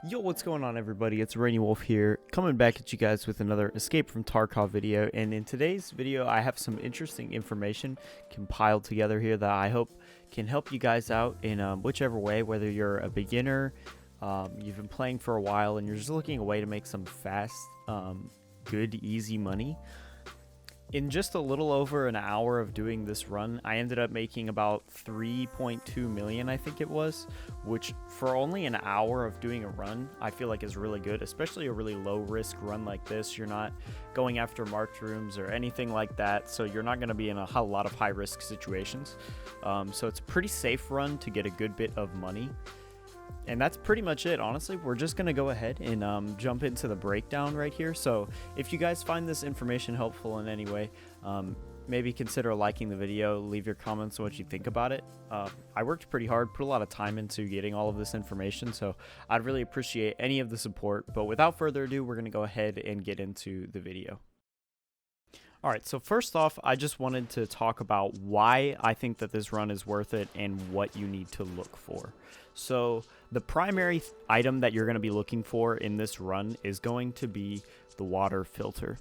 Yo, what's going on, everybody? It's Rainy Wolf here, coming back at you guys with another Escape from Tarkov video. And in today's video, I have some interesting information compiled together here that I hope can help you guys out in whichever way, whether you're a beginner, you've been playing for a while, and you're just looking a way to make some fast, good, easy money. In just a little over an hour of doing this run, I ended up making about 3.2 million, I think it was, which for only an hour of doing a run, I feel like is really good, especially a really low risk run like this. You're not going after marked rooms or anything like that, so you're not going to be in a lot of high risk situations. So it's a pretty safe run to get a good bit of money. And that's pretty much it. Honestly, we're just going to go ahead and jump into the breakdown right here. So if you guys find this information helpful in any way, maybe consider liking the video, leave your comments on what you think about it. I worked pretty hard, put a lot of time into getting all of this information, so I'd really appreciate any of the support. But without further ado, we're going to go ahead and get into the video. Alright, so first off, I just wanted to talk about why I think that this run is worth it and what you need to look for. So the primary item that you're going to be looking for in this run is going to be the water filter.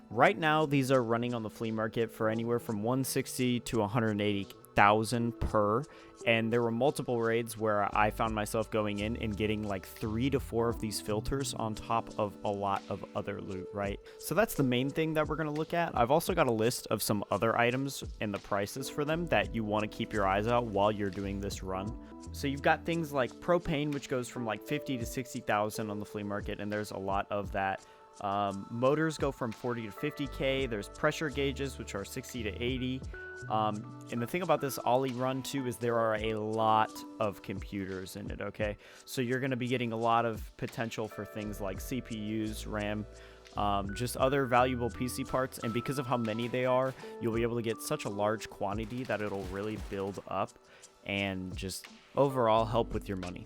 Right now, these are running on the flea market for anywhere from 160 to 180,000 per, and there were multiple raids where I found myself going in and getting like 3 to 4 of these filters on top of a lot of other loot, right? So that's the main thing that we're going to look at. I've also got a list of some other items and the prices for them that you want to keep your eyes out while you're doing this run. So you've got things like propane, which goes from like 50 to 60,000 on the flea market, and there's a lot of that. Motors go from 40 to 50k. There's pressure gauges, which are 60 to 80. And the thing about this OLI run too is there are a lot of computers in it. Okay, so you're going to be getting a lot of potential for things like CPUs, RAM, just other valuable PC parts. And because of how many they are, you'll be able to get such a large quantity that it'll really build up and just overall help with your money.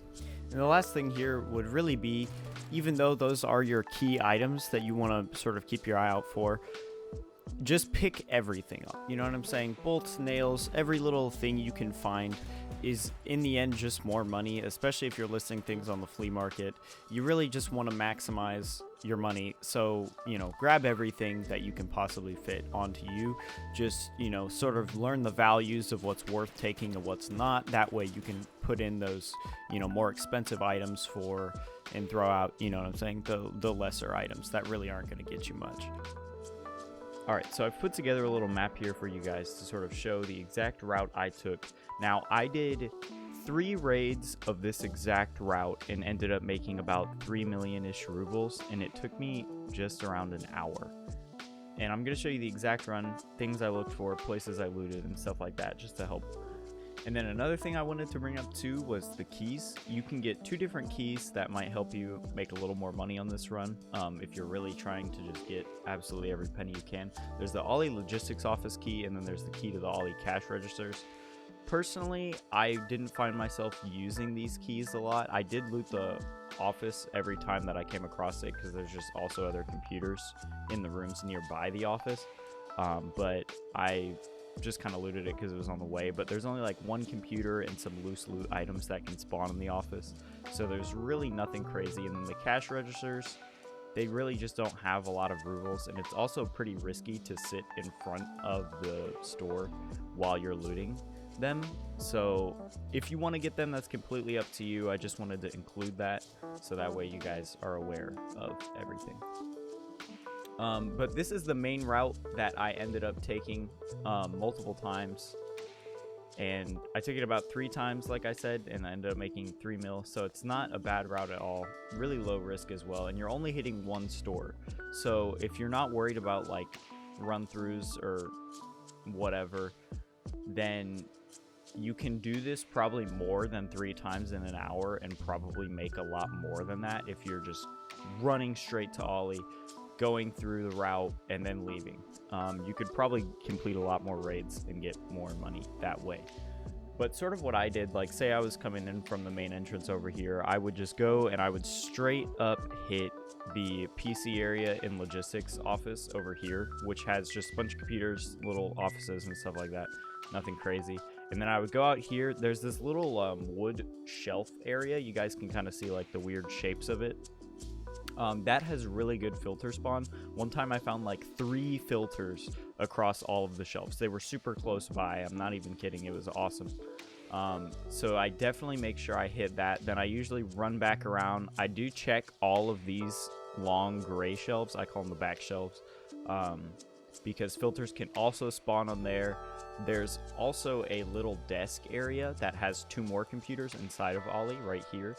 And the last thing here would really be, even though those are your key items that you want to sort of keep your eye out for, just pick everything up. You know what I'm saying? Bolts, nails, every little thing you can find is in the end just more money, especially if you're listing things on the flea market. You really just want to maximize your money. So, grab everything that you can possibly fit onto you. Just, sort of learn the values of what's worth taking and what's not. That way you can put in those, more expensive items for and throw out, the lesser items that really aren't going to get you much. Alright, so I've put together a little map here for you guys to sort of show the exact route I took. Now, I did 3 raids of this exact route and ended up making about 3 million-ish rubles, and it took me just around an hour. And I'm going to show you the exact run, things I looked for, places I looted, and stuff like that, just to help. And then another thing I wanted to bring up too was the keys. You can get 2 different keys that might help you make a little more money on this run if you're really trying to just get absolutely every penny you can. There's the OLI logistics office key, and then there's the key to the OLI cash registers. Personally, I didn't find myself using these keys a lot. I did loot the office every time that I came across it because there's just also other computers in the rooms nearby the office. But I just kind of looted it because it was on the way, but there's only like 1 computer and some loose loot items that can spawn in the office, so there's really nothing crazy. And then the cash registers, they really just don't have a lot of rubles, and it's also pretty risky to sit in front of the store while you're looting them. So if you want to get them, that's completely up to you. I just wanted to include that so that way you guys are aware of everything. But this is the main route that I ended up taking multiple times, and I took it about 3 times, like I said, and I ended up making 3 mil, so it's not a bad route at all. Really low risk as well, and you're only hitting 1 store. So if you're not worried about like run-throughs or whatever, then you can do this probably more than 3 times in an hour and probably make a lot more than that if you're just running straight to OLI, going through the route, and then leaving. You could probably complete a lot more raids and get more money that way. But sort of what I did, like say I was coming in from the main entrance over here, I would just go and I would straight up hit the PC area in logistics office over here, which has just a bunch of computers, little offices and stuff like that. Nothing crazy. And then I would go out here. There's this little wood shelf area. You guys can kind of see like the weird shapes of it. That has really good filter spawn. One time I found like 3 filters across all of the shelves. They were super close by. I'm not even kidding. It was awesome. So I definitely make sure I hit that. Then I usually run back around. I do check all of these long gray shelves. I call them the back shelves, because filters can also spawn on there. There's also a little desk area that has 2 more computers inside of OLI right here.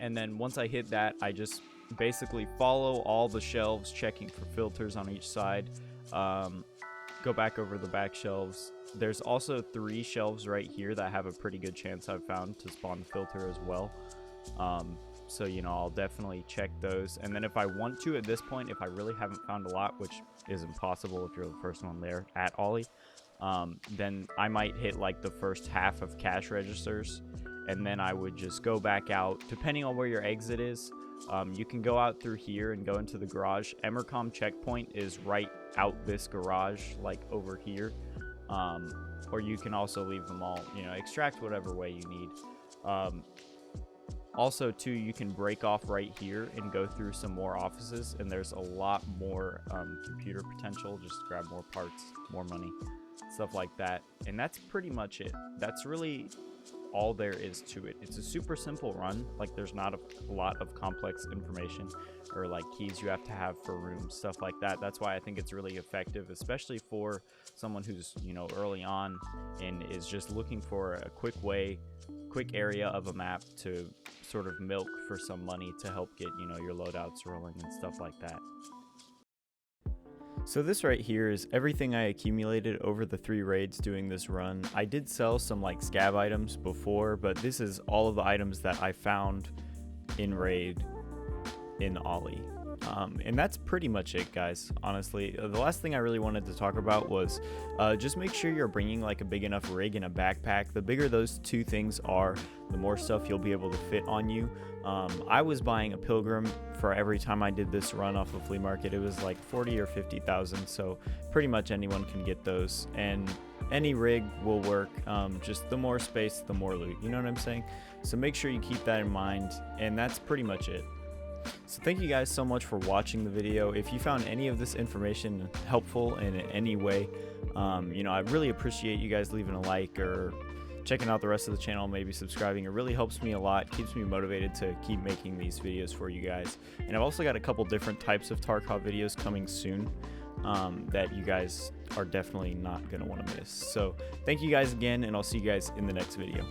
And then once I hit that, I just basically follow all the shelves, checking for filters on each side. Go back over the back shelves. There's also 3 shelves right here that have a pretty good chance I've found to spawn the filter as well. So, you know, I'll definitely check those. And then if I want to, at this point, if I really haven't found a lot, which is impossible if you're the first one there at OLI, then I might hit like the first half of cash registers. And then I would just go back out, depending on where your exit is. You can go out through here and go into the garage. Emercom checkpoint is right out this garage, like over here. Or you can also leave them all, you know, extract whatever way you need. Also, too, you can break off right here and go through some more offices, and there's a lot more computer potential. Just grab more parts, more money, stuff like that. And that's pretty much it. That's really all there is to it. It's a super simple run. Like, there's not a lot of complex information or like keys you have to have for rooms, stuff like that. That's why I think it's really effective, especially for someone who's, you know, early on and is just looking for a quick area of a map to sort of milk for some money to help get, you know, your loadouts rolling and stuff like that. So this right here is everything I accumulated over the 3 raids doing this run. I did sell some like scab items before, but this is all of the items that I found in raid in OLI. And that's pretty much it, guys. Honestly, the last thing I really wanted to talk about was just make sure you're bringing like a big enough rig and a backpack. The bigger those 2 things are, the more stuff you'll be able to fit on you. I was buying a Pilgrim for every time I did this run off the flea market. It was like 40 or 50,000, so pretty much anyone can get those, and any rig will work. Just the more space, the more loot, you know what I'm saying? So make sure you keep that in mind, and that's pretty much it. So thank you guys so much for watching the video. If you found any of this information helpful in any way, you know, I really appreciate you guys leaving a like or checking out the rest of the channel, maybe subscribing. It really helps me a lot, keeps me motivated to keep making these videos for you guys. And I've also got a couple different types of Tarkov videos coming soon that you guys are definitely not going to want to miss. So thank you guys again, and I'll see you guys in the next video.